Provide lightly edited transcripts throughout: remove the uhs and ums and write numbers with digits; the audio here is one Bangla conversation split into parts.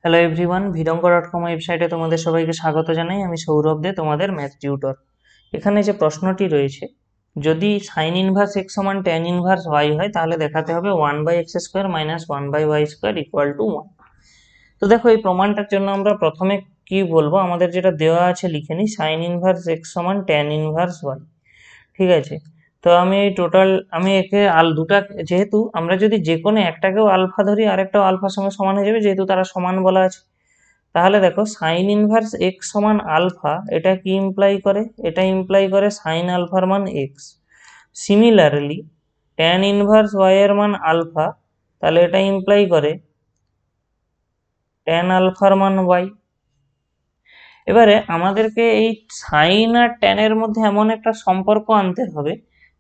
হ্যালো এভরিওয়ান, ভিডঙ্ক.com ওয়েবসাইটে তোমাদের সবাইকে স্বাগত জানাই। আমি সৌরভ দে, তোমাদের ম্যাথ টিউটর। এখানে যে প্রশ্নটি রয়েছে, যদি সাইন ইনভার্স এক্স সমান ট্যান ইনভার্স ওয়াই হয়, তাহলে দেখাতে হবে 1/x² minus 1/y² equal to 1। তো দেখো, এই প্রমাণটার জন্য আমরা প্রথমে কি বলবো, আমাদের যেটা দেওয়া আছে লিখে নিই। সাইন ইনভার্স এক্স সমান ট্যান ইনভার্স ওয়াই, ঠিক আছে। তো আমি এই টোটাল, আমি একে দুটা, যেহেতু আমরা যদি যে কোনো একটাকেও আলফা ধরি আরেকটাও আলফার সঙ্গে সমান হয়ে যাবে, যেহেতু তারা সমান বলা আছে। তাহলে দেখো, সাইন ইনভার্স এক্স সমান আলফা, এটা কি ইমপ্লাই করে? এটা ইমপ্লাই করে সাইন আলফার মান x. Similarly tan inverse y এর মান আলফা, তাহলে এটা ইমপ্লাই করে ট্যান আলফার মান ওয়াই। এবারে আমাদেরকে এই সাইন আর ট্যানের মধ্যে এমন একটা সম্পর্ক আনতে হবে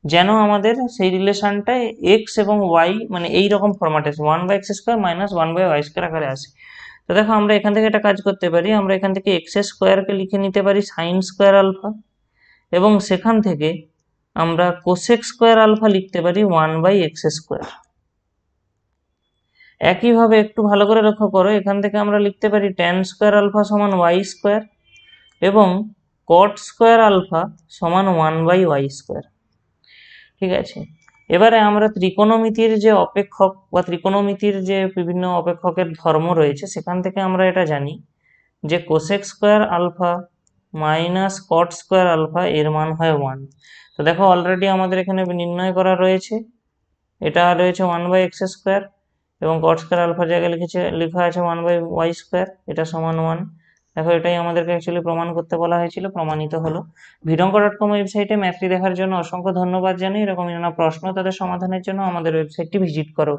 যেন আমাদের সেই রিলেশনটায় এক্স এবং ওয়াই মানে এই রকম ফরম্যাটে আসে, 1/x² মাইনাস 1/y² আকারে আসে। তো দেখো, আমরা এখান থেকে একটা কাজ করতে পারি। আমরা এখান থেকে x² লিখে নিতে পারি সাইন স্কোয়ার আলফা, এবং সেখান থেকে আমরা কোসেক স্কোয়ার আলফা লিখতে পারি 1/x²। একইভাবে একটু ভালো করে লক্ষ্য করো, এখান থেকে আমরা লিখতে পারি ট্যান স্কোয়ার আলফা সমান y², এবং কট স্কোয়ার আলফা সমান 1/y²। ঠিক আছে। এবারে আমরা ত্রিকোণমিতির যে অপেক্ষক বা ত্রিকোণমিতির যে বিভিন্ন অপেক্ষকের ধর্ম রয়েছে, সেখান থেকে আমরা এটা জানি যে cosec square alpha minus cot square alpha এর মান হয় 1। তো দেখো, অলরেডি আমাদের এখানে নির্ণয় করা রয়েছে, এটা রয়েছে 1/x², এবং কট স্কোয়ার আলফার জায়গায় লেখা আছে 1/y², এটা সমান 1। দেখো, এটাই আমাদেরকে অ্যাকচুয়ালি প্রমাণ করতে বলা হয়েছিল, প্রমাণিত হলো। ভিডঙ্ক.com ওয়েবসাইটে ম্যাথটি দেখার জন্য অসংখ্য ধন্যবাদ জানাই। এরকম নানা প্রশ্ন তাদের সমাধানের জন্য আমাদের ওয়েবসাইটটি ভিজিট করো।